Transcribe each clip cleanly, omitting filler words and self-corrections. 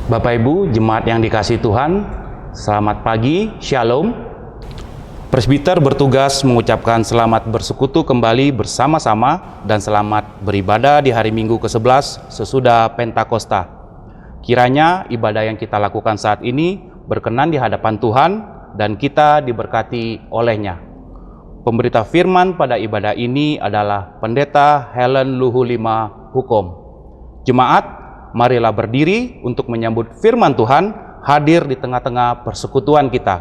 Bapak Ibu, jemaat yang dikasihi Tuhan, selamat pagi, Shalom. Presbiter bertugas mengucapkan selamat bersekutu kembali bersama-sama dan selamat beribadah di hari Minggu ke-11 sesudah Pentakosta. Kiranya ibadah yang kita lakukan saat ini berkenan di hadapan Tuhan dan kita diberkati olehnya. Pemberita firman pada ibadah ini adalah Pendeta Helen Luhulima Hukom. Jemaat, marilah berdiri untuk menyambut firman Tuhan hadir di tengah-tengah persekutuan kita.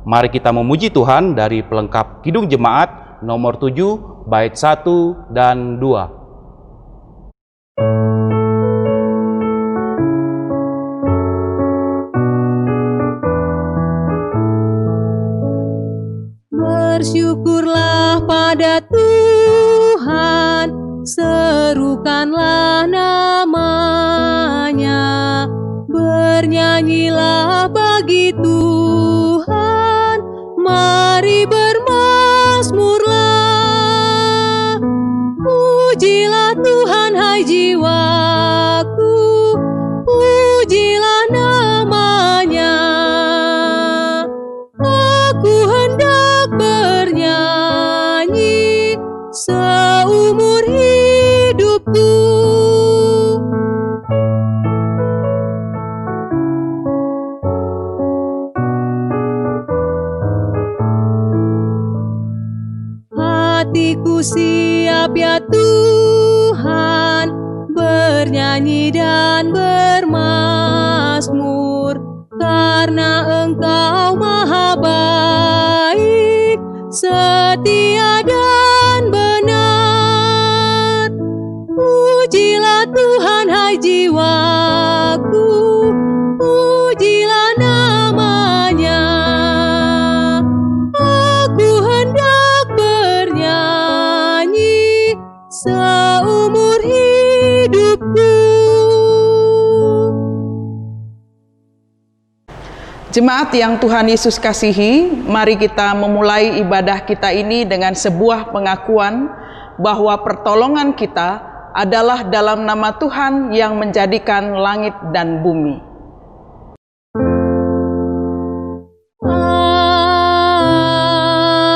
Mari kita memuji Tuhan dari pelengkap Kidung Jemaat nomor 7, bait 1 dan 2. Bersyukurlah pada Tuhan, serukanlah namanya, bernyanyilah bagi Tuhan, mari bermazmurlah. Pujilah Tuhan hai jiwaku, pujilah namanya. Aku hendak bernyanyi seumur hidupku. Hatiku siap ya Tuhan, bernyanyi dan bermazmur, karena Engkau maha baik, setia dan benar. Pujilah Tuhan hai jiwaku, pujilah namanya. Aku hendak bernyanyi seumur hidupku. Jemaat yang Tuhan Yesus kasihi, mari kita memulai ibadah kita ini dengan sebuah pengakuan bahwa pertolongan kita adalah dalam nama Tuhan yang menjadikan langit dan bumi.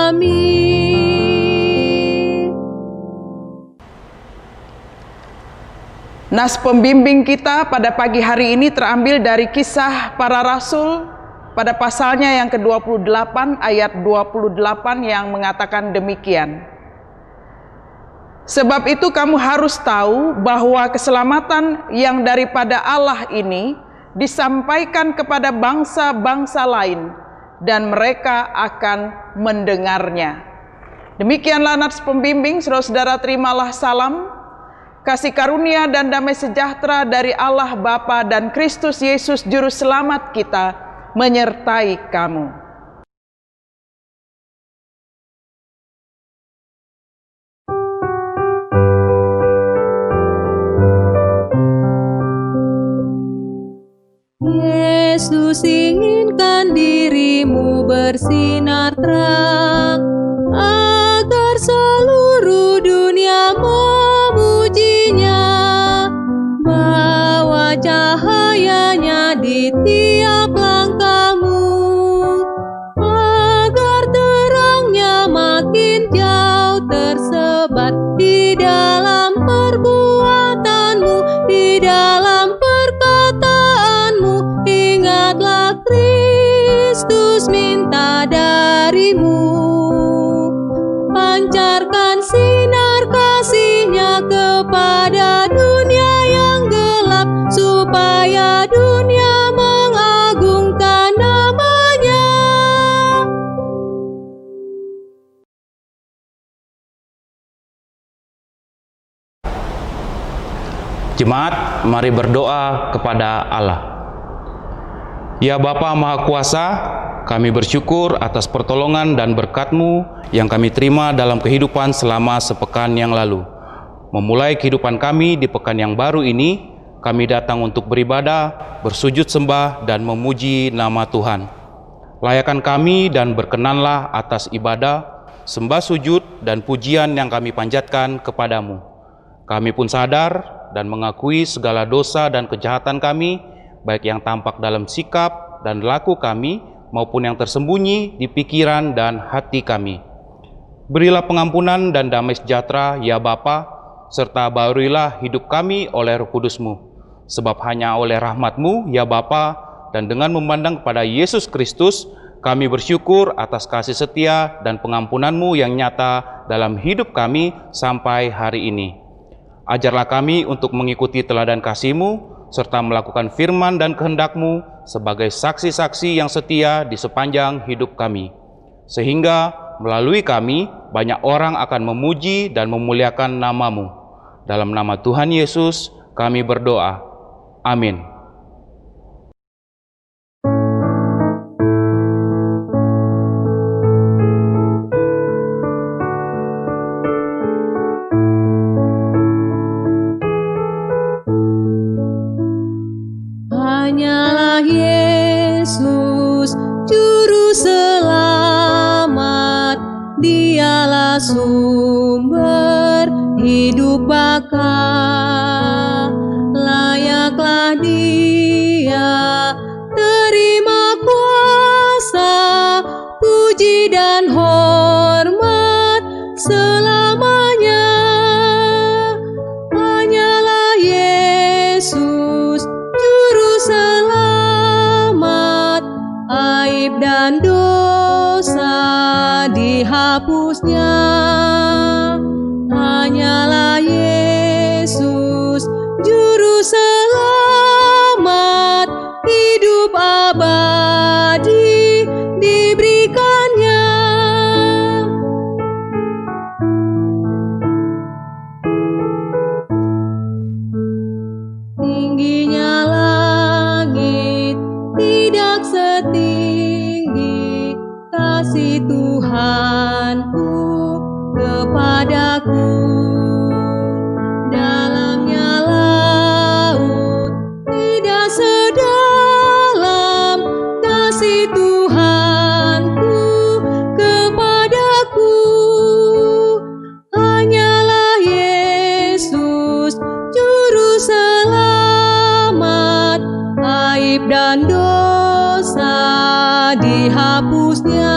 Amin. Nas pembimbing kita pada pagi hari ini terambil dari Kisah Para Rasul pada pasalnya yang ke-28 ayat 28 yang mengatakan demikian. Sebab itu kamu harus tahu bahwa keselamatan yang daripada Allah ini disampaikan kepada bangsa-bangsa lain dan mereka akan mendengarnya. Demikianlah nats pembimbing, saudara-saudara, terimalah salam, kasih karunia dan damai sejahtera dari Allah Bapa dan Kristus Yesus Juru Selamat kita menyertai kamu. Yesus inginkan dirimu bersinar terang, agar seluruh dunia memujinya. Bawa cahayanya di tiap langkahmu, agar terangnya makin jauh tersebar di dalam perbuatanmu, di dalam perkataanmu. Ingatlah Kristus minta darimu, pancarkan sinar kasih-Nya kepada dunia yang gelap, supaya dunia mengagungkan nama-Nya. Jemaat, mari berdoa kepada Allah. Ya Bapa Maha Kuasa, kami bersyukur atas pertolongan dan berkat-Mu yang kami terima dalam kehidupan selama sepekan yang lalu. Memulai kehidupan kami di pekan yang baru ini, kami datang untuk beribadah, bersujud sembah, dan memuji nama Tuhan. Layakan kami dan berkenanlah atas ibadah, sembah sujud, dan pujian yang kami panjatkan kepadamu. Kami pun sadar dan mengakui segala dosa dan kejahatan kami, baik yang tampak dalam sikap dan laku kami, maupun yang tersembunyi di pikiran dan hati kami. Berilah pengampunan dan damai sejahtera, ya Bapa, serta barurilah hidup kami oleh Roh Kudus-Mu. Sebab hanya oleh rahmat-Mu, ya Bapa, dan dengan memandang kepada Yesus Kristus, kami bersyukur atas kasih setia dan pengampunan-Mu yang nyata dalam hidup kami sampai hari ini. Ajarlah kami untuk mengikuti teladan kasih-Mu, serta melakukan firman dan kehendak-Mu sebagai saksi-saksi yang setia di sepanjang hidup kami. Sehingga melalui kami, banyak orang akan memuji dan memuliakan nama-Mu. Dalam nama Tuhan Yesus, kami berdoa. Amin. Hanyalah Yesus Juru Selamat, Dialah sumber hidup baka. Layaklah Dia terima kuasa, puji dan hormat selamanya. Hanyalah Yesus Juru Selamat, aib dan dosa dihapusnya. Hanyalah Yesus Juru Selamat, hidup abadi diberikannya. Tingginya langit tidak setinggi kasih Tuhanku kepadaku. Dalamnya laut tidak sedalam kasih Tuhanku kepadaku. Hanyalah Yesus Juru Selamat, aib dan dosa dihapusnya.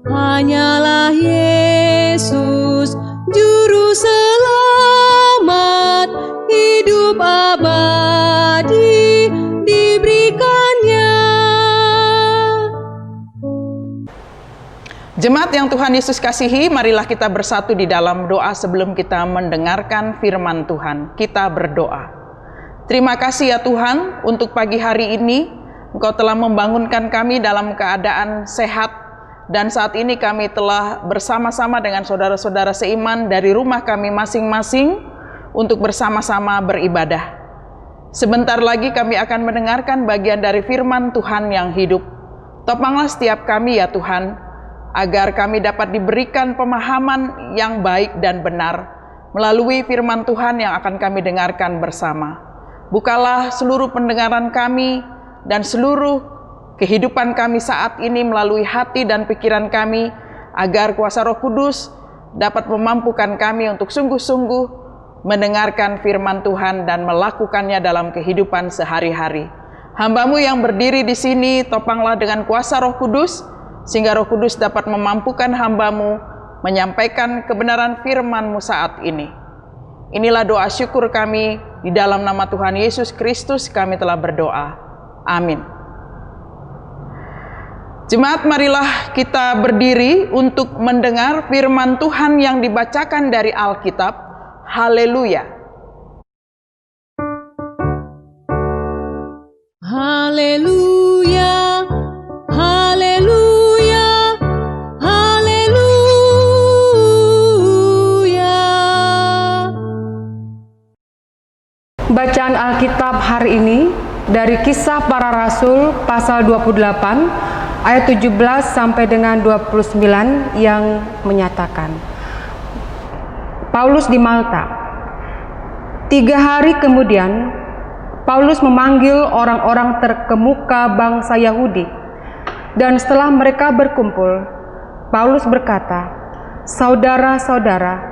Hanyalah Yesus Juru Selamat, hidup abadi diberikannya. Jemaat yang Tuhan Yesus kasihi, marilah kita bersatu di dalam doa sebelum kita mendengarkan firman Tuhan. Kita berdoa. Terima kasih ya Tuhan untuk pagi hari ini. Engkau telah membangunkan kami dalam keadaan sehat, dan saat ini kami telah bersama-sama dengan saudara-saudara seiman dari rumah kami masing-masing untuk bersama-sama beribadah. Sebentar lagi kami akan mendengarkan bagian dari firman Tuhan yang hidup. Topanglah setiap kami ya Tuhan, agar kami dapat diberikan pemahaman yang baik dan benar melalui firman Tuhan yang akan kami dengarkan bersama. Bukalah seluruh pendengaran kami dan seluruh kehidupan kami saat ini melalui hati dan pikiran kami, agar kuasa Roh Kudus dapat memampukan kami untuk sungguh-sungguh mendengarkan firman Tuhan dan melakukannya dalam kehidupan sehari-hari. Hamba-Mu yang berdiri di sini, topanglah dengan kuasa Roh Kudus, sehingga Roh Kudus dapat memampukan hamba-Mu menyampaikan kebenaran firman-Mu saat ini. Inilah doa syukur kami, di dalam nama Tuhan Yesus Kristus kami telah berdoa. Amin. Jemaat, marilah kita berdiri untuk mendengar firman Tuhan yang dibacakan dari Alkitab. Haleluya. Haleluya, haleluya, haleluya. Bacaan Alkitab hari ini dari Kisah Para Rasul pasal 28 ayat 17 sampai dengan 29 yang menyatakan, Paulus di Malta. 3 hari kemudian, Paulus memanggil orang-orang terkemuka bangsa Yahudi, dan setelah mereka berkumpul, Paulus berkata, "Saudara-saudara,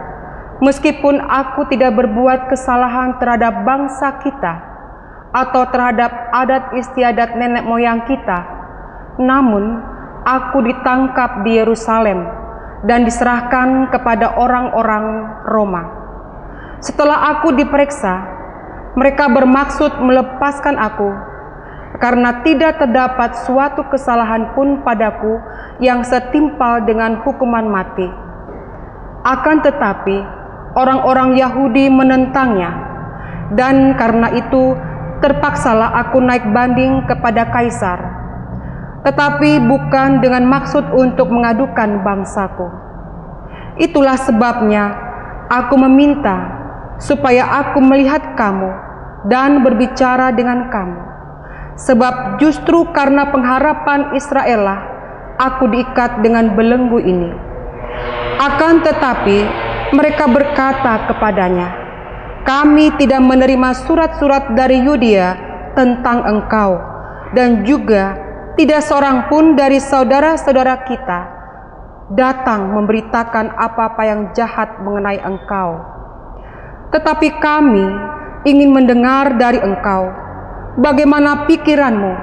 meskipun aku tidak berbuat kesalahan terhadap bangsa kita, atau terhadap adat istiadat nenek moyang kita. Namun, aku ditangkap di Yerusalem dan diserahkan kepada orang-orang Roma. Setelah aku diperiksa, mereka bermaksud melepaskan aku, karena tidak terdapat suatu kesalahan pun padaku yang setimpal dengan hukuman mati. Akan tetapi, orang-orang Yahudi menentangnya, dan karena itu terpaksalah aku naik banding kepada Kaisar, tetapi bukan dengan maksud untuk mengadukan bangsaku. Itulah sebabnya aku meminta supaya aku melihat kamu dan berbicara dengan kamu, sebab justru karena pengharapan Israel lah aku diikat dengan belenggu ini. Akan tetapi mereka berkata kepadanya, kami tidak menerima surat-surat dari Yudea tentang engkau, dan juga tidak seorang pun dari saudara-saudara kita datang memberitakan apa-apa yang jahat mengenai engkau. Tetapi kami ingin mendengar dari engkau bagaimana pikiranmu,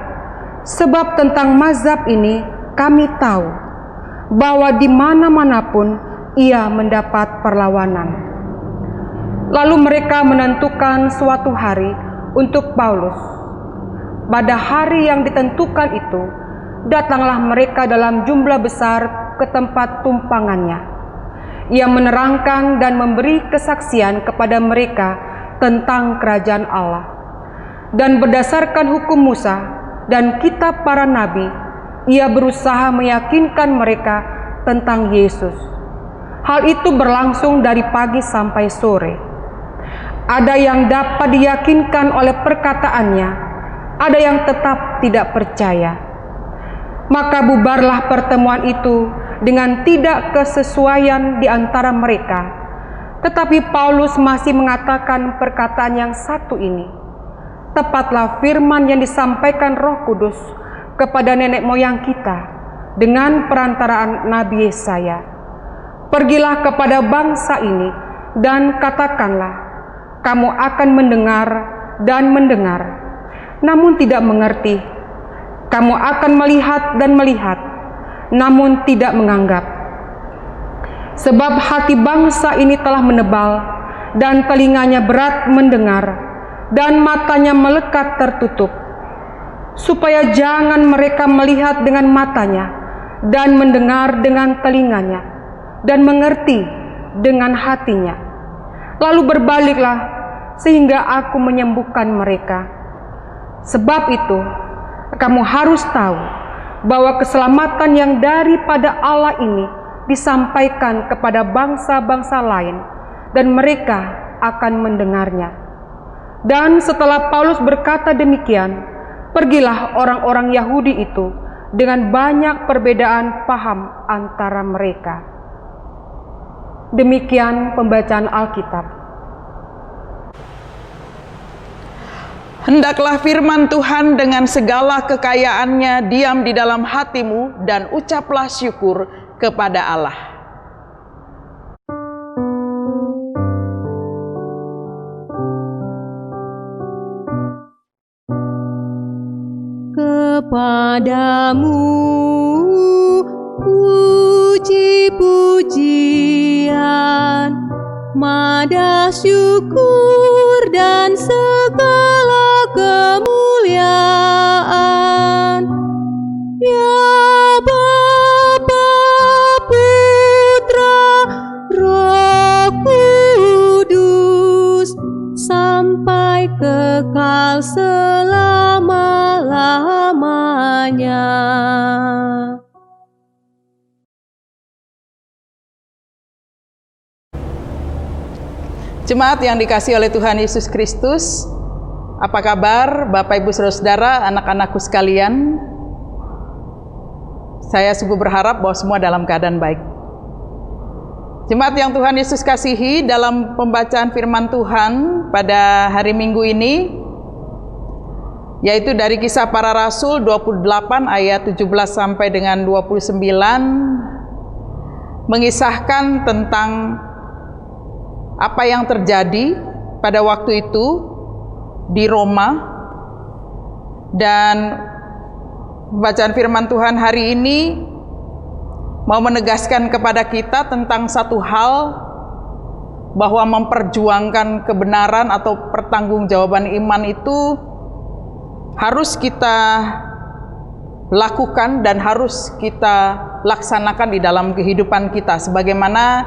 sebab tentang mazhab ini kami tahu bahwa di mana-mana pun ia mendapat perlawanan. Lalu mereka menentukan suatu hari untuk Paulus. Pada hari yang ditentukan itu, datanglah mereka dalam jumlah besar ke tempat tumpangannya. Ia menerangkan dan memberi kesaksian kepada mereka tentang kerajaan Allah. Dan berdasarkan hukum Musa dan kitab para nabi, ia berusaha meyakinkan mereka tentang Yesus. Hal itu berlangsung dari pagi sampai sore. Ada yang dapat diyakinkan oleh perkataannya, ada yang tetap tidak percaya. Maka bubarlah pertemuan itu dengan tidak kesesuaian di antara mereka. Tetapi Paulus masih mengatakan perkataan yang satu ini. Tepatlah firman yang disampaikan Roh Kudus kepada nenek moyang kita dengan perantaraan Nabi Yesaya. Pergilah kepada bangsa ini dan katakanlah, kamu akan mendengar dan mendengar, namun tidak mengerti. Kamu akan melihat dan melihat, namun tidak menganggap. Sebab hati bangsa ini telah menebal, dan telinganya berat mendengar, dan matanya melekat tertutup, supaya jangan mereka melihat dengan matanya, dan mendengar dengan telinganya, dan mengerti dengan hatinya. Lalu berbaliklah sehingga aku menyembuhkan mereka. Sebab itu, kamu harus tahu bahwa keselamatan yang daripada Allah ini disampaikan kepada bangsa-bangsa lain, dan mereka akan mendengarnya. Dan setelah Paulus berkata demikian, pergilah orang-orang Yahudi itu dengan banyak perbedaan paham antara mereka. Demikian pembacaan Alkitab. Hendaklah firman Tuhan dengan segala kekayaannya diam di dalam hatimu, dan ucaplah syukur kepada Allah. Kepadamu puji-pujian, madah syukur dan segala kemuliaan, ya Bapa, Putra, Roh Kudus, sampai kekal selama-lamanya. Jemaat yang dikasihi oleh Tuhan Yesus Kristus, apa kabar Bapak Ibu Saudara-saudara, anak-anakku sekalian? Saya sungguh berharap bahwa semua dalam keadaan baik. Jemaat yang Tuhan Yesus kasihi, dalam pembacaan firman Tuhan pada hari Minggu ini, yaitu dari Kisah Para Rasul 28 ayat 17 sampai dengan 29, mengisahkan tentang apa yang terjadi pada waktu itu di Roma Dan bacaan firman Tuhan hari ini mau menegaskan kepada kita tentang satu hal, bahwa memperjuangkan kebenaran atau pertanggungjawaban iman itu harus kita lakukan dan harus kita laksanakan di dalam kehidupan kita, sebagaimana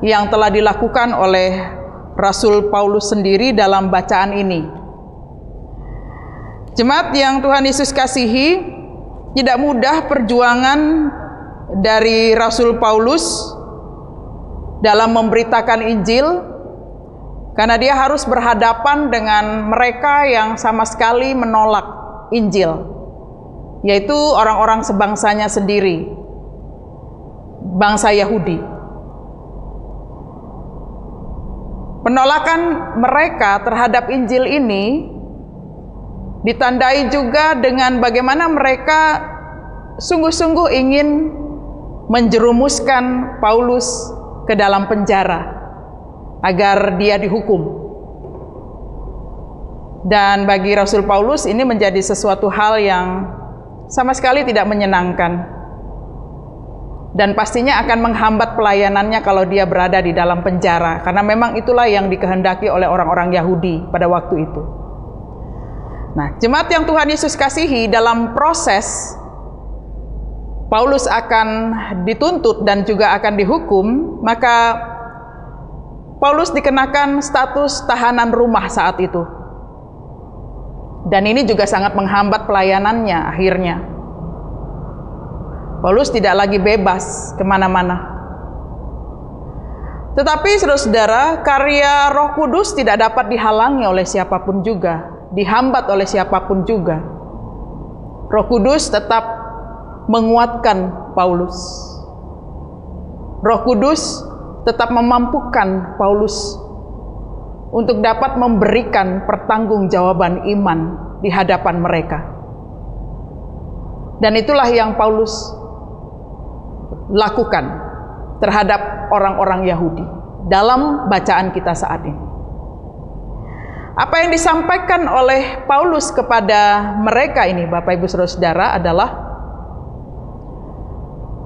yang telah dilakukan oleh Rasul Paulus sendiri dalam bacaan ini. Jemaat yang Tuhan Yesus kasihi, tidak mudah perjuangan dari Rasul Paulus dalam memberitakan Injil, karena dia harus berhadapan dengan mereka yang sama sekali menolak Injil, yaitu orang-orang sebangsanya sendiri, bangsa Yahudi. Penolakan mereka terhadap Injil ini ditandai juga dengan bagaimana mereka sungguh-sungguh ingin menjerumuskan Paulus ke dalam penjara agar dia dihukum. Dan bagi Rasul Paulus ini menjadi sesuatu hal yang sama sekali tidak menyenangkan, dan pastinya akan menghambat pelayanannya kalau dia berada di dalam penjara, karena memang itulah yang dikehendaki oleh orang-orang Yahudi pada waktu itu. Nah, jemaat yang Tuhan Yesus kasihi, dalam proses Paulus akan dituntut dan juga akan dihukum, maka Paulus dikenakan status tahanan rumah saat itu. Dan ini juga sangat menghambat pelayanannya akhirnya. Paulus tidak lagi bebas kemana-mana. Tetapi saudara-saudara, karya Roh Kudus tidak dapat dihalangi oleh siapapun juga, dihambat oleh siapapun juga. Roh Kudus tetap menguatkan Paulus. Roh Kudus tetap memampukan Paulus untuk dapat memberikan pertanggungjawaban iman di hadapan mereka. Dan itulah yang Paulus lakukan terhadap orang-orang Yahudi dalam bacaan kita saat ini. Apa yang disampaikan oleh Paulus kepada mereka ini, Bapak Ibu Saudara-saudara, adalah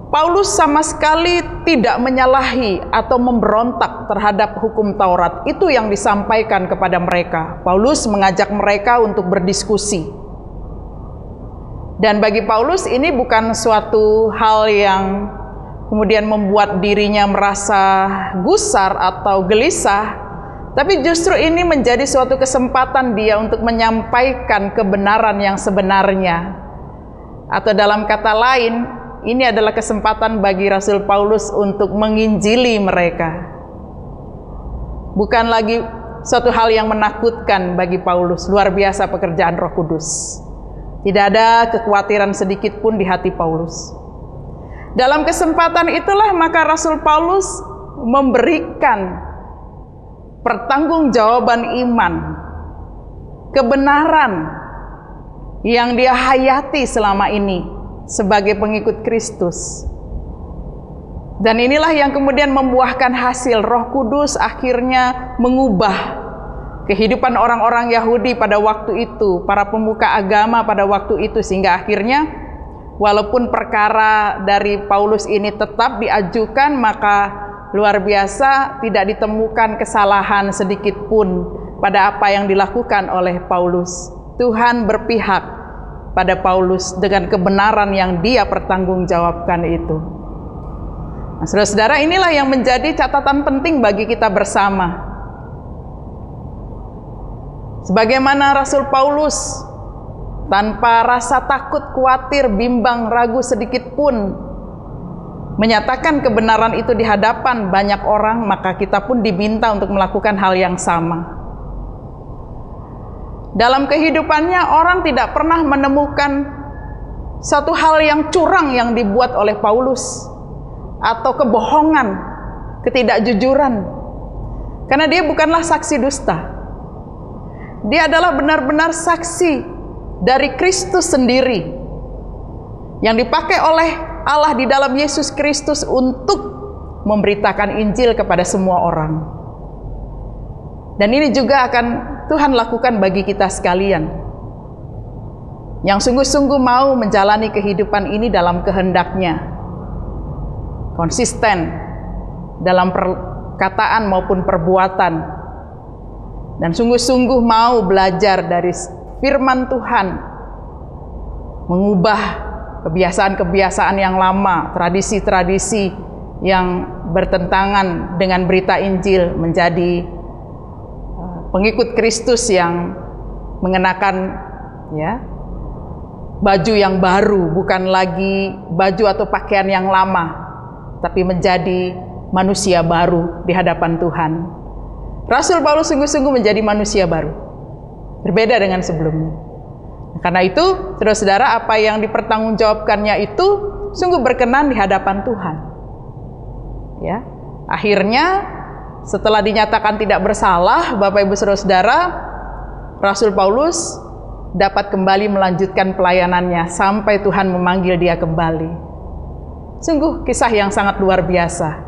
Paulus sama sekali tidak menyalahi atau memberontak terhadap hukum Taurat. Itu yang disampaikan kepada mereka. Paulus mengajak mereka untuk berdiskusi. Dan bagi Paulus ini bukan suatu hal yang kemudian membuat dirinya merasa gusar atau gelisah, tapi justru ini menjadi suatu kesempatan dia untuk menyampaikan kebenaran yang sebenarnya. Atau dalam kata lain, ini adalah kesempatan bagi Rasul Paulus untuk menginjili mereka. Bukan lagi suatu hal yang menakutkan bagi Paulus. Luar biasa pekerjaan Roh Kudus. Tidak ada kekhawatiran sedikit pun di hati Paulus. Dalam kesempatan itulah maka Rasul Paulus memberikan pertanggungjawaban iman, kebenaran yang dia hayati selama ini sebagai pengikut Kristus. Dan inilah yang kemudian membuahkan hasil. Roh Kudus akhirnya mengubah kehidupan orang-orang Yahudi pada waktu itu, para pemuka agama pada waktu itu, sehingga akhirnya walaupun perkara dari Paulus ini tetap diajukan, maka luar biasa tidak ditemukan kesalahan sedikit pun pada apa yang dilakukan oleh Paulus. Tuhan berpihak pada Paulus dengan kebenaran yang dia pertanggungjawabkan itu. Nah, saudara-saudara, inilah yang menjadi catatan penting bagi kita bersama. Sebagaimana Rasul Paulus tanpa rasa takut, khawatir, bimbang, ragu sedikit pun menyatakan kebenaran itu di hadapan banyak orang, maka kita pun diminta untuk melakukan hal yang sama. Dalam kehidupannya orang tidak pernah menemukan satu hal yang curang yang dibuat oleh Paulus atau kebohongan, ketidakjujuran, karena dia bukanlah saksi dusta. Dia adalah benar-benar saksi dari Kristus sendiri yang dipakai oleh Allah di dalam Yesus Kristus untuk memberitakan Injil kepada semua orang. Dan ini juga akan Tuhan lakukan bagi kita sekalian. yang sungguh-sungguh mau menjalani kehidupan ini dalam kehendak-Nya, konsisten dalam perkataan maupun perbuatan, dan sungguh-sungguh mau belajar dari firman Tuhan, mengubah kebiasaan-kebiasaan yang lama, tradisi-tradisi yang bertentangan dengan berita Injil, menjadi pengikut Kristus yang mengenakan baju yang baru, bukan lagi baju atau pakaian yang lama, tapi menjadi manusia baru di hadapan Tuhan. Rasul Paulus sungguh-sungguh menjadi manusia baru, berbeda dengan sebelumnya. Karena itu, saudara-saudara, apa yang dipertanggungjawabkannya itu sungguh berkenan di hadapan Tuhan. Ya, akhirnya setelah dinyatakan tidak bersalah, Bapak Ibu Saudara-saudara, Rasul Paulus dapat kembali melanjutkan pelayanannya sampai Tuhan memanggil dia kembali. Sungguh kisah yang sangat luar biasa.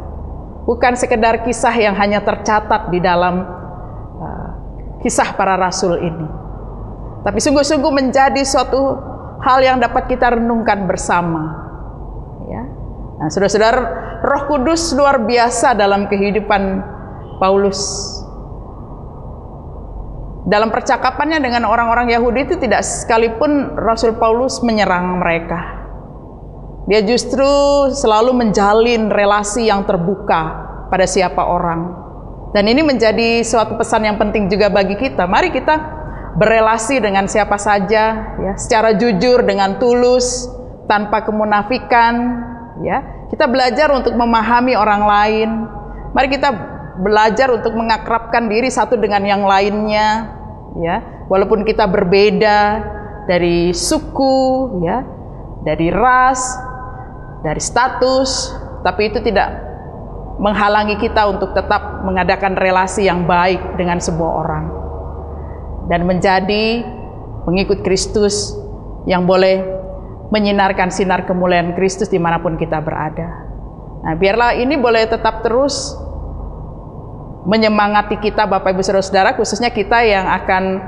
Bukan sekedar kisah yang hanya tercatat di dalam kisah para rasul ini, tapi sungguh-sungguh menjadi suatu hal yang dapat kita renungkan bersama. Ya. Nah, saudara-saudara, Roh Kudus luar biasa dalam kehidupan Paulus. Dalam percakapannya dengan orang-orang Yahudi itu tidak sekalipun Rasul Paulus menyerang mereka. Dia justru selalu menjalin relasi yang terbuka pada siapa orang. Dan ini menjadi suatu pesan yang penting juga bagi kita. Mari kita berelasi dengan siapa saja, ya, secara jujur, dengan tulus, tanpa kemunafikan. Ya, kita belajar untuk memahami orang lain. Mari kita belajar untuk mengakrabkan diri satu dengan yang lainnya. Ya, walaupun kita berbeda dari suku, ya, dari ras, dari status, tapi itu tidak menghalangi kita untuk tetap mengadakan relasi yang baik dengan sebuah orang dan menjadi pengikut Kristus yang boleh menyinarkan sinar kemuliaan Kristus dimanapun kita berada. Nah, biarlah ini boleh tetap terus menyemangati kita, Bapak Ibu Saudara-saudara, khususnya kita yang akan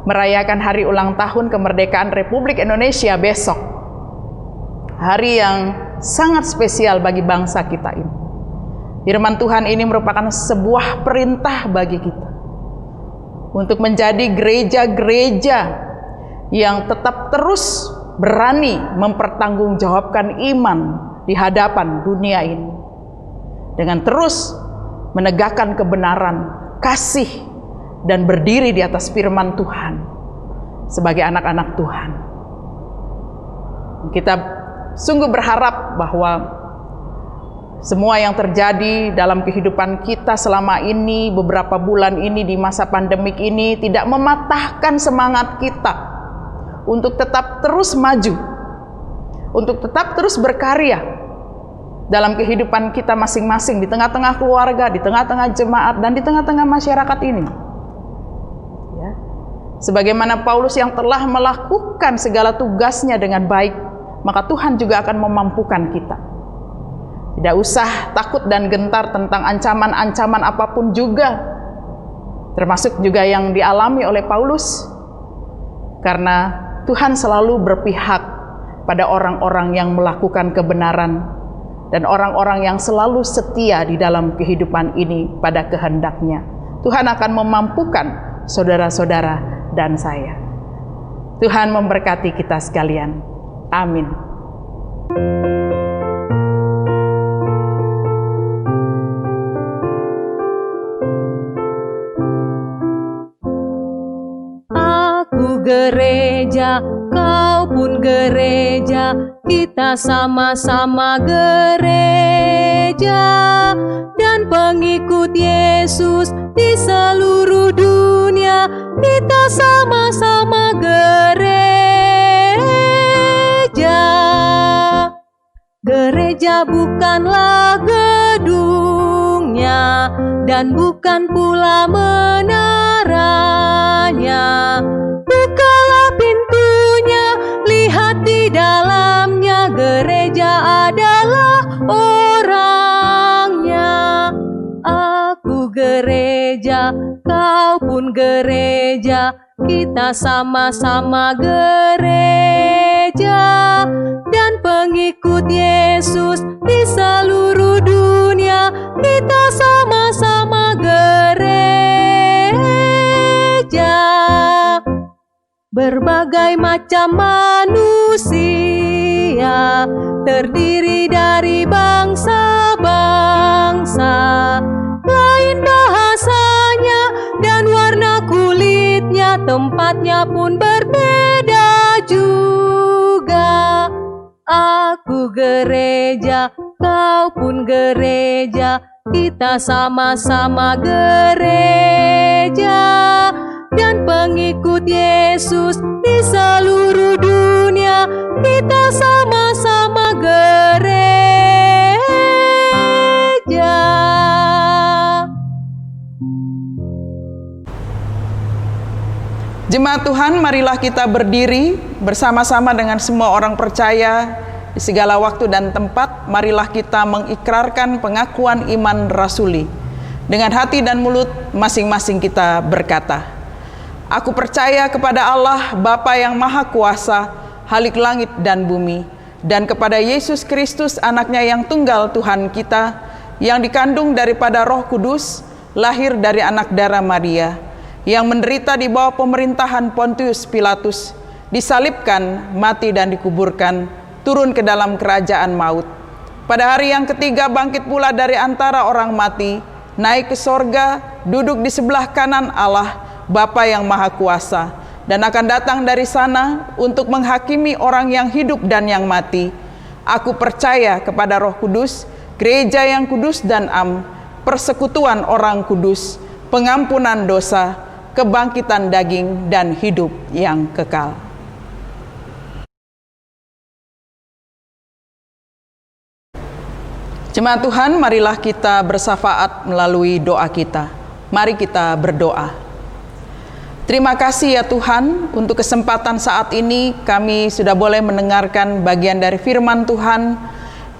merayakan hari ulang tahun kemerdekaan Republik Indonesia besok. Hari yang sangat spesial bagi bangsa kita ini. Firman Tuhan ini merupakan sebuah perintah bagi kita untuk menjadi gereja-gereja yang tetap terus berani mempertanggungjawabkan iman di hadapan dunia ini, dengan terus menegakkan kebenaran, kasih, dan berdiri di atas firman Tuhan sebagai anak-anak Tuhan. Kita sungguh berharap bahwa semua yang terjadi dalam kehidupan kita selama ini, beberapa bulan ini, di masa pandemik ini, tidak mematahkan semangat kita untuk tetap terus maju, untuk tetap terus berkarya dalam kehidupan kita masing-masing, di tengah-tengah keluarga, di tengah-tengah jemaat, dan di tengah-tengah masyarakat ini. Ya. Sebagaimana Paulus yang telah melakukan segala tugasnya dengan baik, maka Tuhan juga akan memampukan kita. Tidak usah takut dan gentar tentang ancaman-ancaman apapun juga, termasuk juga yang dialami oleh Paulus, karena Tuhan selalu berpihak pada orang-orang yang melakukan kebenaran dan orang-orang yang selalu setia di dalam kehidupan ini pada kehendak-Nya. Tuhan akan memampukan saudara-saudara dan saya. Tuhan memberkati kita sekalian. Amin. Gereja, kau pun gereja, kita sama-sama gereja, dan pengikut Yesus di seluruh dunia, kita sama-sama gereja. Gereja bukanlah gedungnya, dan bukan pula menaranya. Bukalah pintunya, lihat di dalamnya, gereja adalah orangnya. Aku gereja, kau pun gereja, kita sama-sama gereja. pengikut Yesus di seluruh dunia, kita sama-sama gereja. Berbagai macam manusia, terdiri dari bangsa-bangsa, lain bahasanya dan warna kulitnya, tempatnya pun berbeda juga. Aku gereja, kau pun gereja, kita sama-sama gereja. Dan pengikut Yesus di seluruh dunia, kita sama-sama gereja. Jemaat Tuhan, marilah kita berdiri bersama-sama dengan semua orang percaya di segala waktu dan tempat. Marilah kita mengikrarkan pengakuan iman rasuli. Dengan hati dan mulut masing-masing kita berkata, aku percaya kepada Allah, Bapa yang Maha Kuasa, Halik langit dan bumi, dan kepada Yesus Kristus, anaknya yang tunggal Tuhan kita, yang dikandung daripada Roh Kudus, lahir dari anak darah Maria, yang menderita di bawah pemerintahan Pontius Pilatus, disalibkan, mati dan dikuburkan, turun ke dalam kerajaan maut. Pada hari yang ketiga bangkit pula dari antara orang mati, naik ke sorga, duduk di sebelah kanan Allah, Bapa yang Maha Kuasa, dan akan datang dari sana untuk menghakimi orang yang hidup dan yang mati. Aku percaya kepada Roh Kudus, gereja yang kudus dan am, persekutuan orang kudus, pengampunan dosa, kebangkitan daging, dan hidup yang kekal. Jemaat Tuhan, marilah kita bersafaat melalui doa kita. Mari kita berdoa. Terima kasih ya Tuhan, untuk kesempatan saat ini kami sudah boleh mendengarkan bagian dari firman Tuhan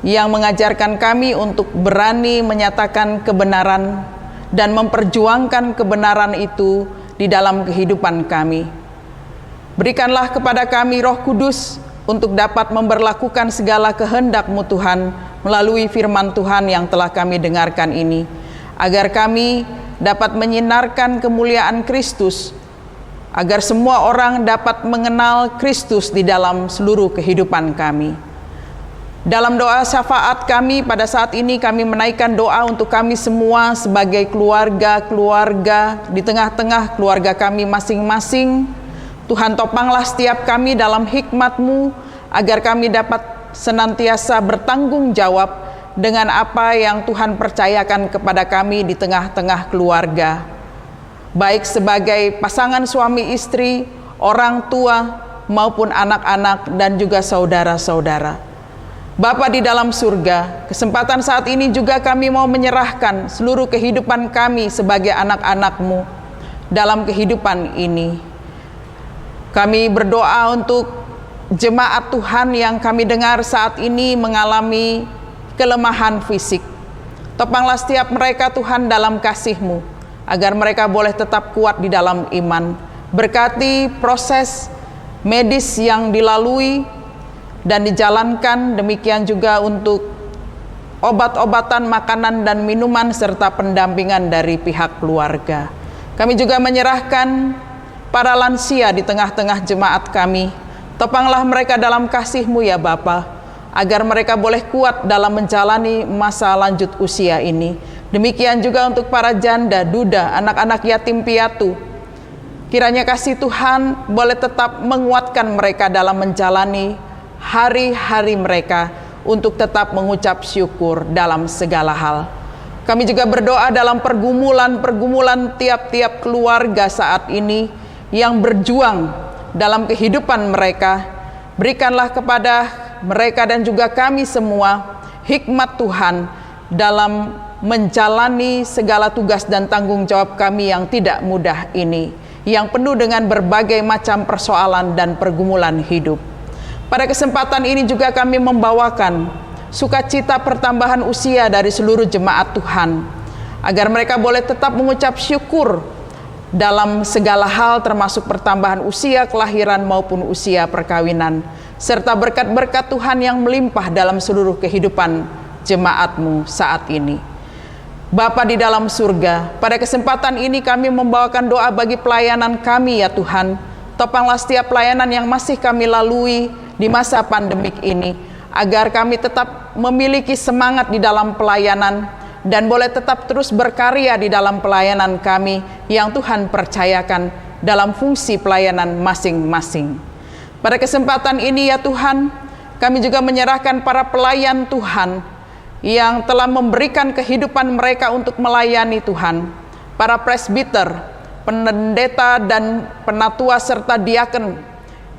yang mengajarkan kami untuk berani menyatakan kebenaran dan memperjuangkan kebenaran itu di dalam kehidupan kami. Berikanlah kepada kami Roh Kudus untuk dapat memberlakukan segala kehendak-Mu Tuhan melalui firman Tuhan yang telah kami dengarkan ini, agar kami dapat menyinarkan kemuliaan Kristus, agar semua orang dapat mengenal Kristus di dalam seluruh kehidupan kami. Dalam doa syafaat kami pada saat ini, kami menaikkan doa untuk kami semua sebagai keluarga-keluarga di tengah-tengah keluarga kami masing-masing. Tuhan, topanglah setiap kami dalam hikmat-Mu, agar kami dapat senantiasa bertanggung jawab dengan apa yang Tuhan percayakan kepada kami di tengah-tengah keluarga, baik sebagai pasangan suami istri, orang tua, maupun anak-anak dan juga saudara-saudara. Bapa di dalam surga, kesempatan saat ini juga kami mau menyerahkan seluruh kehidupan kami sebagai anak-anak-Mu dalam kehidupan ini. Kami berdoa untuk jemaat Tuhan yang kami dengar saat ini mengalami kelemahan fisik. Topanglah setiap mereka Tuhan dalam kasih-Mu, agar mereka boleh tetap kuat di dalam iman. Berkati proses medis yang dilalui dan dijalankan, demikian juga untuk obat-obatan, makanan dan minuman, serta pendampingan dari pihak keluarga. Kami juga menyerahkan para lansia di tengah-tengah jemaat kami. Topanglah mereka dalam kasih-Mu ya Bapa, agar mereka boleh kuat dalam menjalani masa lanjut usia ini. Demikian juga untuk para janda, duda, anak-anak yatim piatu. Kiranya kasih Tuhan boleh tetap menguatkan mereka dalam menjalani hari-hari mereka untuk tetap mengucap syukur dalam segala hal. Kami juga berdoa dalam pergumulan-pergumulan tiap-tiap keluarga saat ini yang berjuang dalam kehidupan mereka. Berikanlah kepada mereka dan juga kami semua hikmat Tuhan dalam menjalani segala tugas dan tanggung jawab kami yang tidak mudah ini, yang penuh dengan berbagai macam persoalan dan pergumulan hidup. Pada kesempatan ini juga kami membawakan sukacita pertambahan usia dari seluruh jemaat Tuhan, agar mereka boleh tetap mengucap syukur dalam segala hal, termasuk pertambahan usia kelahiran maupun usia perkawinan, serta berkat-berkat Tuhan yang melimpah dalam seluruh kehidupan jemaat-Mu saat ini. Bapa di dalam surga, pada kesempatan ini kami membawakan doa bagi pelayanan kami ya Tuhan. Topanglah setiap pelayanan yang masih kami lalui di masa pandemik ini, agar kami tetap memiliki semangat di dalam pelayanan dan boleh tetap terus berkarya di dalam pelayanan kami yang Tuhan percayakan dalam fungsi pelayanan masing-masing. Pada kesempatan ini ya Tuhan, kami juga menyerahkan para pelayan Tuhan yang telah memberikan kehidupan mereka untuk melayani Tuhan, para presbiter, pendeta dan penatua serta diaken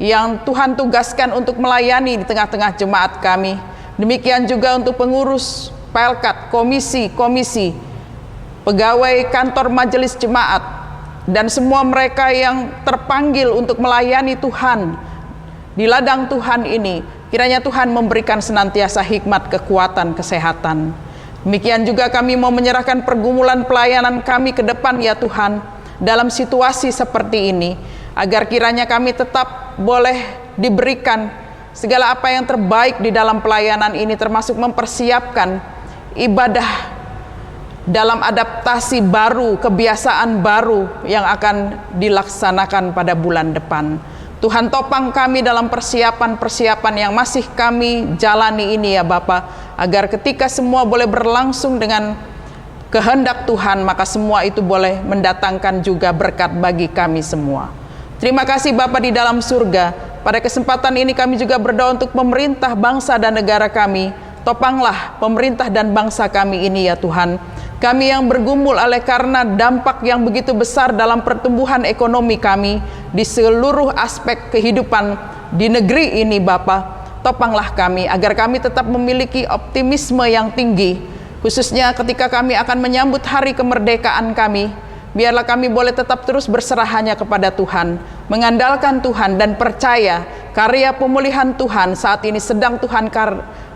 yang Tuhan tugaskan untuk melayani di tengah-tengah jemaat kami. Demikian juga untuk pengurus pelkat, komisi-komisi, pegawai kantor majelis jemaat, dan semua mereka yang terpanggil untuk melayani Tuhan di ladang Tuhan ini. Kiranya Tuhan memberikan senantiasa hikmat, kekuatan, kesehatan. Demikian juga kami mau menyerahkan pergumulan pelayanan kami ke depan ya Tuhan, dalam situasi seperti ini, agar kiranya kami tetap boleh diberikan segala apa yang terbaik di dalam pelayanan ini, termasuk mempersiapkan ibadah dalam adaptasi baru, kebiasaan baru yang akan dilaksanakan pada bulan depan. Tuhan, topang kami dalam persiapan-persiapan yang masih kami jalani ini ya Bapa, agar ketika semua boleh berlangsung dengan kehendak Tuhan, maka semua itu boleh mendatangkan juga berkat bagi kami semua. Terima kasih Bapa di dalam surga. Pada kesempatan ini kami juga berdoa untuk pemerintah, bangsa dan negara kami. Topanglah pemerintah dan bangsa kami ini ya Tuhan. Kami yang bergumul oleh karena dampak yang begitu besar dalam pertumbuhan ekonomi kami di seluruh aspek kehidupan di negeri ini Bapa. Topanglah kami agar kami tetap memiliki optimisme yang tinggi, khususnya ketika kami akan menyambut hari kemerdekaan kami. Biarlah kami boleh tetap terus berserah hanya kepada Tuhan, mengandalkan Tuhan dan percaya karya pemulihan Tuhan saat ini sedang Tuhan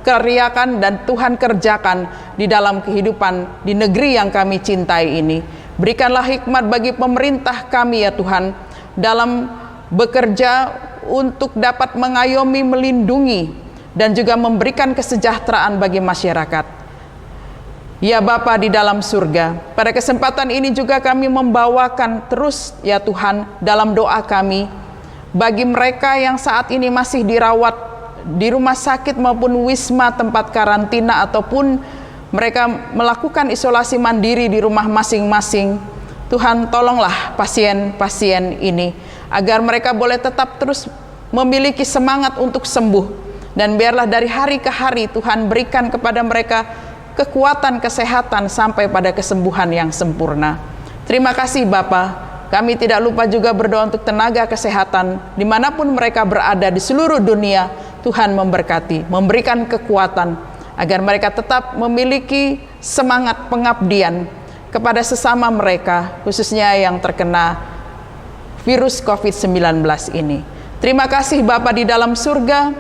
karyakan dan Tuhan kerjakan di dalam kehidupan di negeri yang kami cintai ini. Berikanlah hikmat bagi pemerintah kami ya Tuhan, dalam bekerja untuk dapat mengayomi, melindungi, dan juga memberikan kesejahteraan bagi masyarakat. Ya Bapa di dalam surga, pada kesempatan ini juga kami membawakan terus ya Tuhan dalam doa kami bagi mereka yang saat ini masih dirawat di rumah sakit maupun wisma tempat karantina, ataupun mereka melakukan isolasi mandiri di rumah masing-masing. Tuhan, tolonglah pasien-pasien ini agar mereka boleh tetap terus memiliki semangat untuk sembuh, dan biarlah dari hari ke hari Tuhan berikan kepada mereka kekuatan, kesehatan sampai pada kesembuhan yang sempurna. Terima kasih Bapa. Kami tidak lupa juga berdoa untuk tenaga kesehatan dimanapun mereka berada di seluruh dunia. Tuhan memberkati, memberikan kekuatan agar mereka tetap memiliki semangat pengabdian kepada sesama mereka, khususnya yang terkena virus COVID-19 ini. Terima kasih Bapa di dalam surga.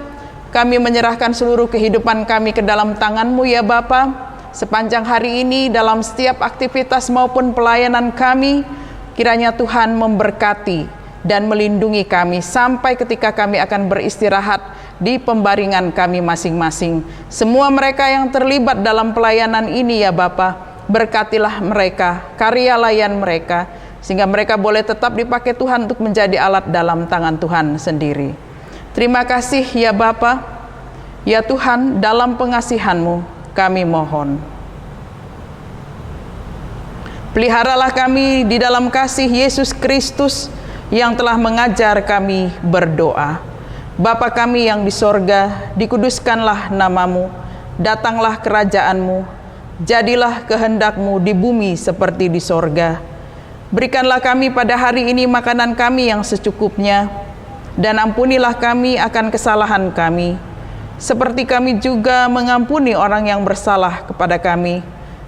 Kami menyerahkan seluruh kehidupan kami ke dalam tangan-Mu ya Bapa. Sepanjang hari ini dalam setiap aktivitas maupun pelayanan kami, kiranya Tuhan memberkati dan melindungi kami sampai ketika kami akan beristirahat di pembaringan kami masing-masing. Semua mereka yang terlibat dalam pelayanan ini ya Bapa, berkatilah mereka, karya layan mereka, sehingga mereka boleh tetap dipakai Tuhan untuk menjadi alat dalam tangan Tuhan sendiri. Terima kasih ya Bapa, ya Tuhan, dalam pengasihan-Mu kami mohon. Peliharalah kami di dalam kasih Yesus Kristus yang telah mengajar kami berdoa. Bapa kami yang di sorga, dikuduskanlah nama-Mu, datanglah kerajaan-Mu, jadilah kehendak-Mu di bumi seperti di sorga. Berikanlah kami pada hari ini makanan kami yang secukupnya, dan ampunilah kami akan kesalahan kami, seperti kami juga mengampuni orang yang bersalah kepada kami.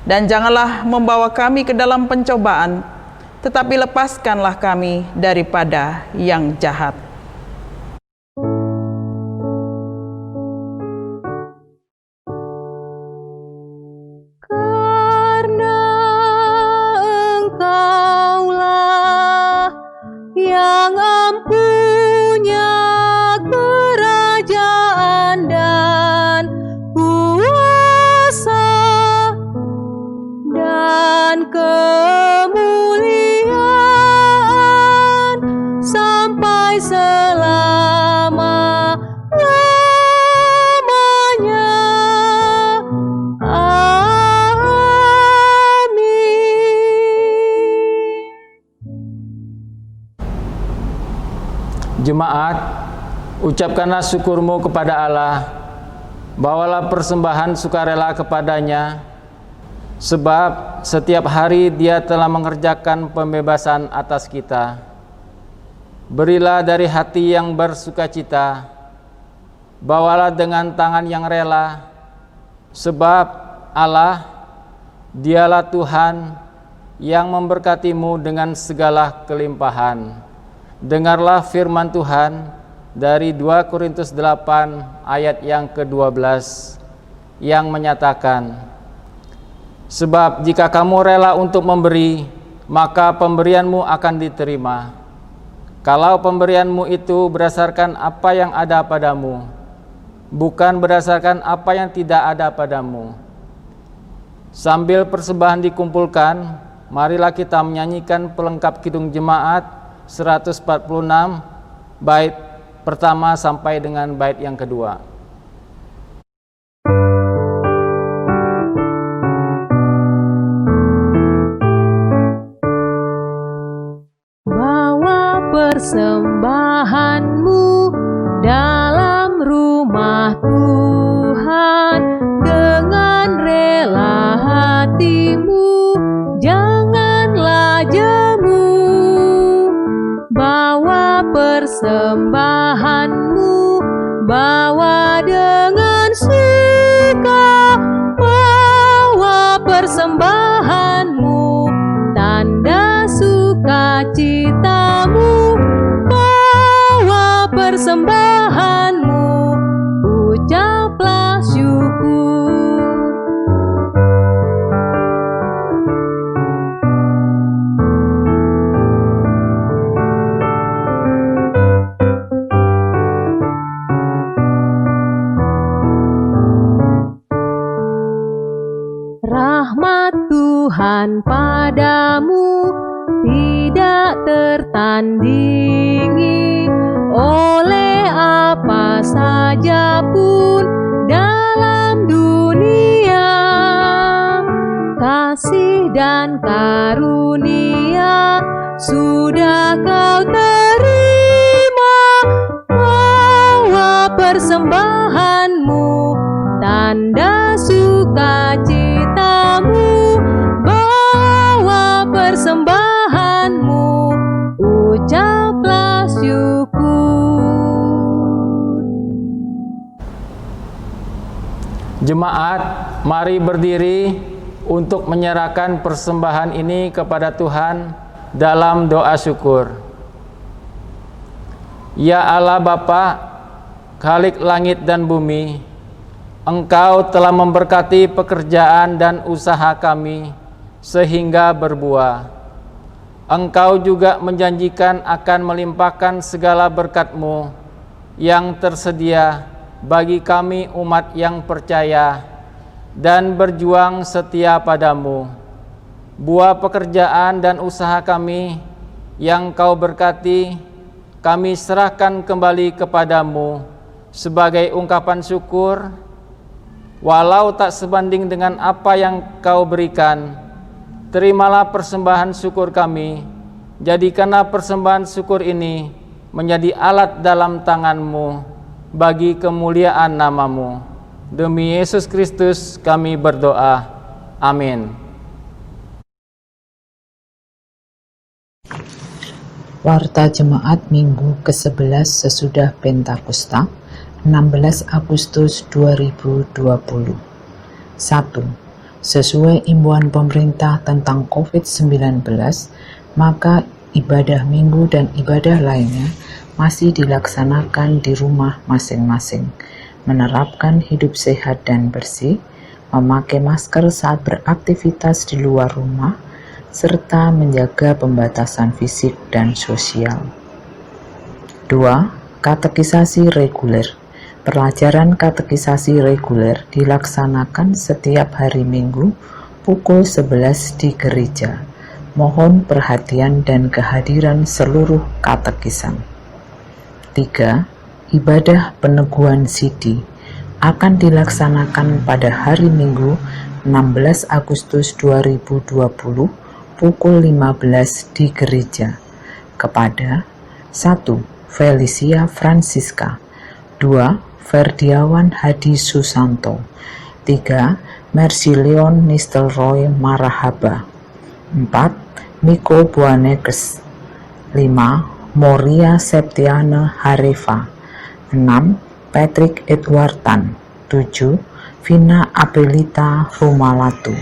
Dan janganlah membawa kami ke dalam pencobaan, tetapi lepaskanlah kami daripada yang jahat. Karena Engkaulah yang empunya kerajaan Jemaat, ucapkanlah syukurmu kepada Allah, bawalah persembahan sukarela kepadanya, sebab setiap hari Dia telah mengerjakan pembebasan atas kita. Berilah dari hati yang bersukacita, bawalah dengan tangan yang rela, sebab Allah, Dialah Tuhan yang memberkatimu dengan segala kelimpahan. Dengarlah firman Tuhan dari 2 Korintus 8 ayat yang ke-12 yang menyatakan, sebab jika kamu rela untuk memberi, maka pemberianmu akan diterima. Kalau pemberianmu itu berdasarkan apa yang ada padamu, bukan berdasarkan apa yang tidak ada padamu. Sambil persembahan dikumpulkan, marilah kita menyanyikan pelengkap Kidung Jemaat 146 bait pertama sampai dengan bait yang kedua. Bawa persembahanmu dalam rumah Tuhan dengan rela hatimu, janganlah jemu. Bawa persembahanmu, bawa dengan suka, bawa persembahanmu, tanda sukacitamu, bawa persembahanmu, ucaplah syukur. Rahmat Tuhan padamu tidak tertandingi oleh apa saja pun dalam dunia. Kasih dan karunia sudah kau terima, bawa persembahanmu, tanda sukacitamu, bawa persembahanmu, ucaplah syukur. Jemaat, mari berdiri untuk menyerahkan persembahan ini kepada Tuhan dalam doa syukur. Ya Allah Bapa, Khalik langit dan bumi, Engkau telah memberkati pekerjaan dan usaha kami sehingga berbuah. Engkau juga menjanjikan akan melimpahkan segala berkat-Mu yang tersedia bagi kami umat yang percaya dan berjuang setia padamu. Buah pekerjaan dan usaha kami yang Kau berkati, kami serahkan kembali kepadamu sebagai ungkapan syukur, walau tak sebanding dengan apa yang Kau berikan. Terimalah persembahan syukur kami, jadikanlah persembahan syukur ini menjadi alat dalam tangan-Mu bagi kemuliaan nama-Mu. Demi Yesus Kristus kami berdoa. Amin. Warta Jemaat Minggu ke-11 sesudah Pentakosta, 16 Agustus 2020. 1. Sesuai imbauan pemerintah tentang COVID-19, maka ibadah minggu dan ibadah lainnya masih dilaksanakan di rumah masing-masing, menerapkan hidup sehat dan bersih, memakai masker saat beraktivitas di luar rumah, serta menjaga pembatasan fisik dan sosial. 2. Katekisasi reguler. Pelajaran katekisasi reguler dilaksanakan setiap hari Minggu pukul 11 di gereja. Mohon perhatian dan kehadiran seluruh katekisan. 3. Ibadah peneguhan sidi akan dilaksanakan pada hari Minggu 16 Agustus 2020 pukul 15 di gereja kepada 1. Felicia Francisca. 2. Ferdiawan Hadi Susanto. 3. Mercy Leon Nistelrooy Marahaba. 4. Miko Buaneges. 5. Moria Septiana Harefa. 6. Patrick Edwardan. 7. Vina Apelita Rumalatu.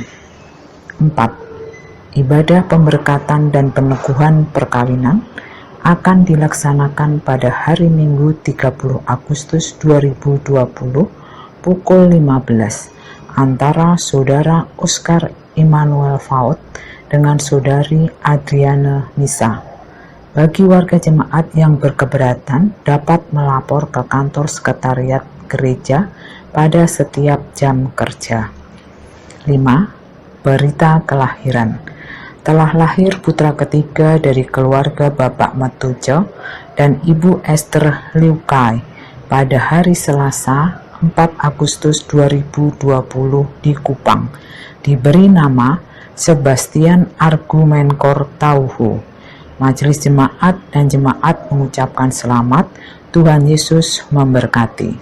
4. Ibadah pemberkatan dan peneguhan perkawinan akan dilaksanakan pada hari Minggu 30 Agustus 2020 pukul 15 antara Saudara Oscar Immanuel Faut dengan Saudari Adriana Nisa. Bagi warga jemaat yang berkeberatan dapat melapor ke kantor sekretariat gereja pada setiap jam kerja. 5. Berita kelahiran. Telah lahir putra ketiga dari keluarga Bapak Metujo dan Ibu Esther Liukai pada hari Selasa 4 Agustus 2020 di Kupang. Diberi nama Sebastian Argumenkor Tauhu. Majelis jemaat dan jemaat mengucapkan selamat. Tuhan Yesus memberkati.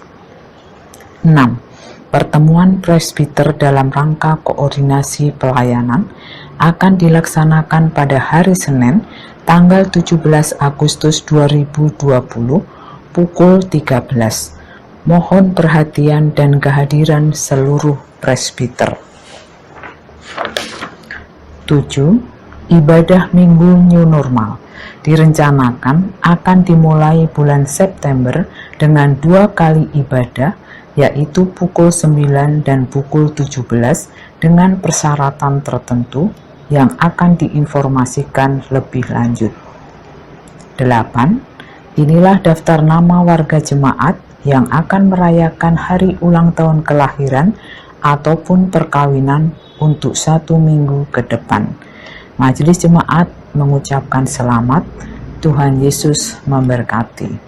6. Pertemuan presbiter dalam rangka koordinasi pelayanan akan dilaksanakan pada hari Senin, tanggal 17 Agustus 2020, pukul 13. Mohon perhatian dan kehadiran seluruh presbiter. 7. Ibadah Minggu New Normal direncanakan akan dimulai bulan September dengan 2 kali ibadah, yaitu pukul 9 dan pukul 17 dengan persyaratan tertentu yang akan diinformasikan lebih lanjut. 8. Inilah daftar nama warga jemaat yang akan merayakan hari ulang tahun kelahiran ataupun perkawinan untuk 1 minggu ke depan. Majelis jemaat mengucapkan selamat. Tuhan Yesus memberkati.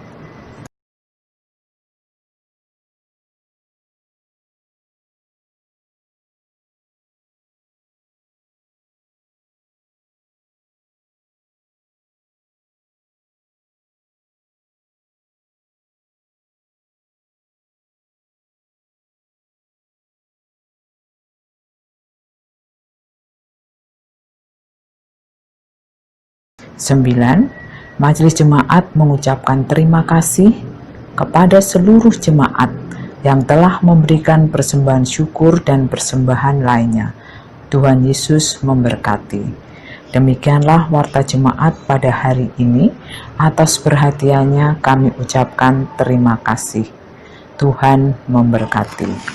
Sembilan, Majelis Jemaat mengucapkan terima kasih kepada seluruh jemaat yang telah memberikan persembahan syukur dan persembahan lainnya. Tuhan Yesus memberkati. Demikianlah warta jemaat pada hari ini. Atas perhatiannya kami ucapkan terima kasih. Tuhan memberkati.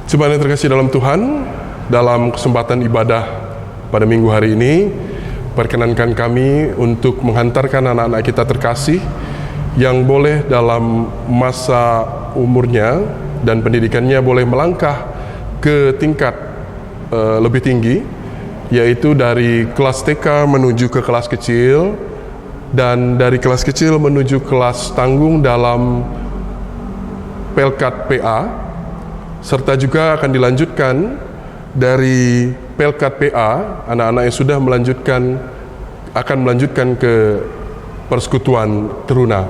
Jemaat yang terkasih dalam Tuhan, dalam kesempatan ibadah pada minggu hari ini, perkenankan kami untuk menghantarkan anak-anak kita terkasih yang boleh dalam masa umurnya dan pendidikannya boleh melangkah ke tingkat lebih tinggi, yaitu dari kelas TK menuju ke kelas kecil, dan dari kelas kecil menuju kelas tanggung dalam Pelkat PA, serta juga akan dilanjutkan dari Pelkat PA, anak-anak yang sudah akan melanjutkan ke persekutuan teruna.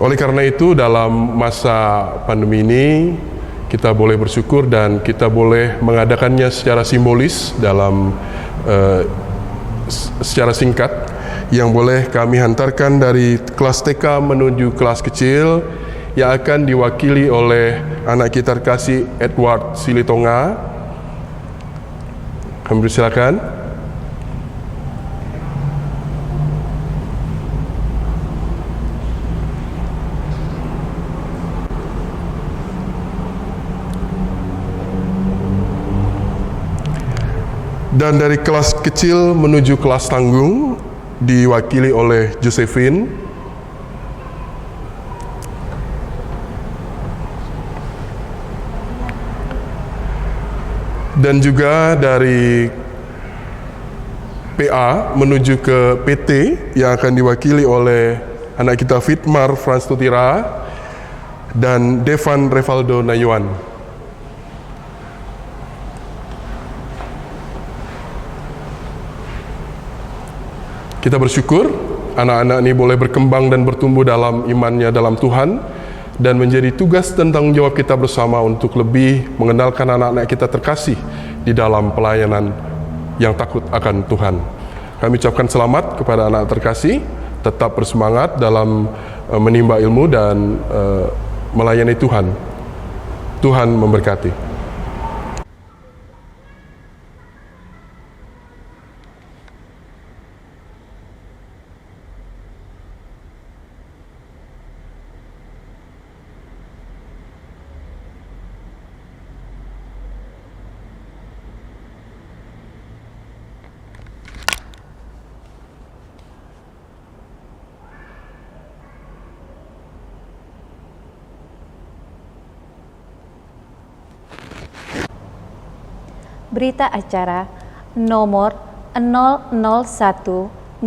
Oleh karena itu, dalam masa pandemi ini, kita boleh bersyukur dan kita boleh mengadakannya secara simbolis dalam secara singkat, yang boleh kami hantarkan dari kelas TK menuju kelas kecil, yang akan diwakili oleh anak kita terkasih Edward Silitonga. Kami persilakan. Dan dari kelas kecil menuju kelas tanggung diwakili oleh Josephine. Dan juga dari PA menuju ke PT yang akan diwakili oleh anak kita Fitmar Frans Tutira dan Devan Revaldo Nayuan. Kita bersyukur anak-anak ini boleh berkembang dan bertumbuh dalam imannya dalam Tuhan, dan menjadi tugas dan tanggung jawab kita bersama untuk lebih mengenalkan anak-anak kita terkasih di dalam pelayanan yang takut akan Tuhan. Kami ucapkan selamat kepada anak terkasih, tetap bersemangat dalam menimba ilmu dan melayani Tuhan. Tuhan memberkati. Berita acara nomor 001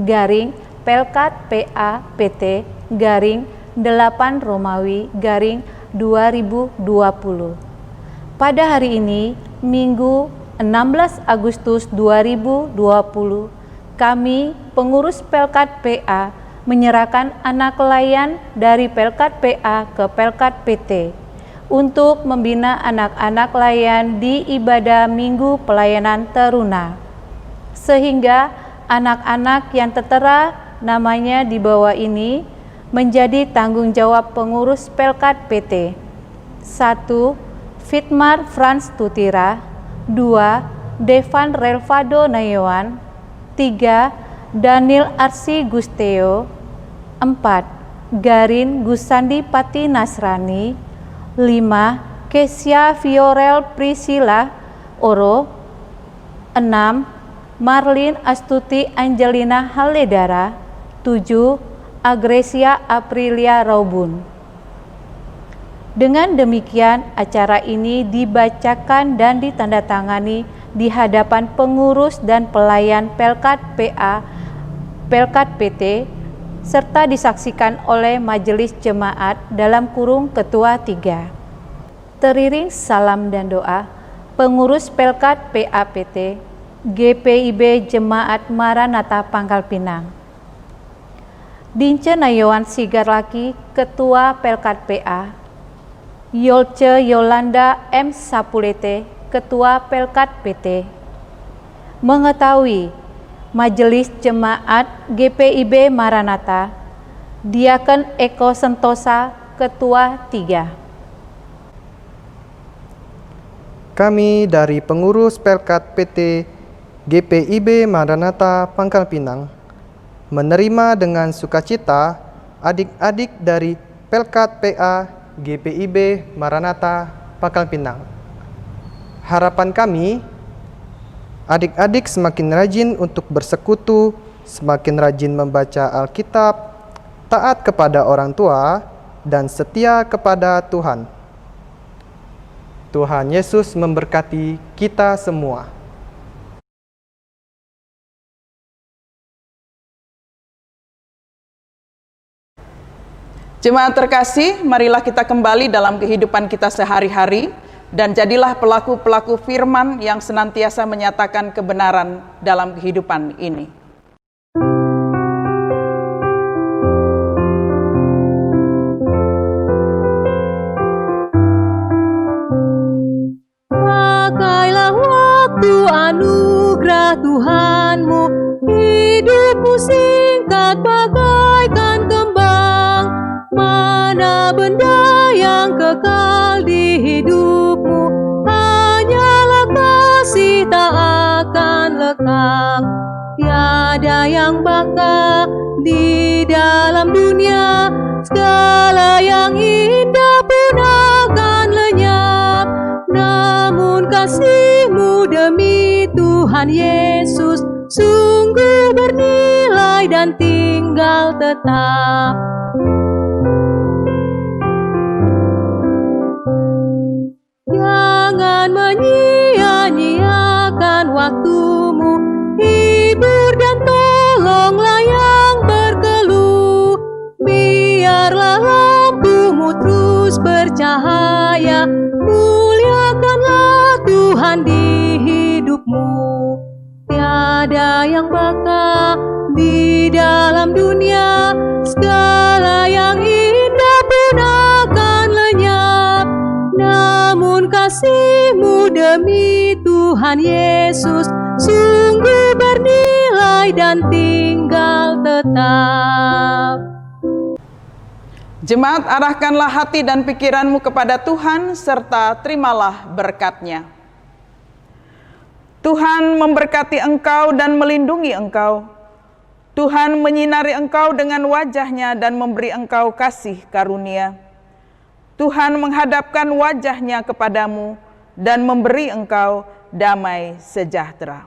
garing Pelkat PA PT garing 8 Romawi garing 2020. Pada hari ini, Minggu 16 Agustus 2020, kami pengurus Pelkat PA menyerahkan anak layan dari Pelkat PA ke Pelkat PT untuk membina anak-anak layan di ibadah Minggu Pelayanan Teruna, sehingga anak-anak yang tertera namanya di bawah ini menjadi tanggung jawab pengurus Pelkat PT. 1. Fitmar Frans Tutira. 2. Devan Relvado Nayawan. 3. Daniel Arsi Gusteo. 4. Garin Gusandi Pati Nasrani. 5. Kesia Fiorel Priscilla Oro. 6. Marlin Astuti Angelina Haledara. 7. Agresia Aprilia Raubun. Dengan demikian, acara ini dibacakan dan ditandatangani di hadapan pengurus dan pelayan Pelkat PA, Pelkat PT, serta disaksikan oleh Majelis Jemaat dalam kurung Ketua 3. Teriring salam dan doa, pengurus Pelkat PAPT, GPIB Jemaat Maranatha Pangkal Pinang. Dince Nayawan Sigar Laki, Ketua Pelkat PA. Yolce Yolanda M. Sapulete, Ketua Pelkat PT. Mengetahui Majelis Jemaat GPIB Maranatha, Diaken Eko Sentosa, Ketua 3. Kami dari pengurus Pelkat PT GPIB Maranatha Pangkal Pinang menerima dengan sukacita adik-adik dari Pelkat PA GPIB Maranatha Pangkal Pinang. Harapan kami, adik-adik semakin rajin untuk bersekutu, semakin rajin membaca Alkitab, taat kepada orang tua, dan setia kepada Tuhan. Tuhan Yesus memberkati kita semua. Jemaat terkasih, marilah kita kembali dalam kehidupan kita sehari-hari dan jadilah pelaku-pelaku firman yang senantiasa menyatakan kebenaran dalam kehidupan ini. Pakailah waktu anugerah Tuhanmu, hidupmu singkat bagaikan kembang. Mana benda yang kekal di hidupmu, hanyalah kasih tak akan lekang. Tiada yang bakal di dalam dunia, segala yang indah pun akan lenyap. Namun kasih-Mu demi Tuhan Yesus sungguh bernilai dan tinggal tetap. Jangan menyia-nyiakan waktumu, hibur dan tolonglah yang berkeluh. Biarlah lampumu terus bercahaya, muliakanlah Tuhan di hidupmu. tiada yang baka di dalam dunia, segala yang indah pun akan lenyap. Namun kasih-Mu demi Tuhan Yesus sungguh bernilai dan tinggal tetap. Jemaat, arahkanlah hati dan pikiranmu kepada Tuhan serta terimalah berkat-Nya. Tuhan memberkati engkau dan melindungi engkau. Tuhan menyinari engkau dengan wajah-Nya dan memberi engkau kasih karunia. Tuhan menghadapkan wajah-Nya kepadamu dan memberi engkau damai sejahtera.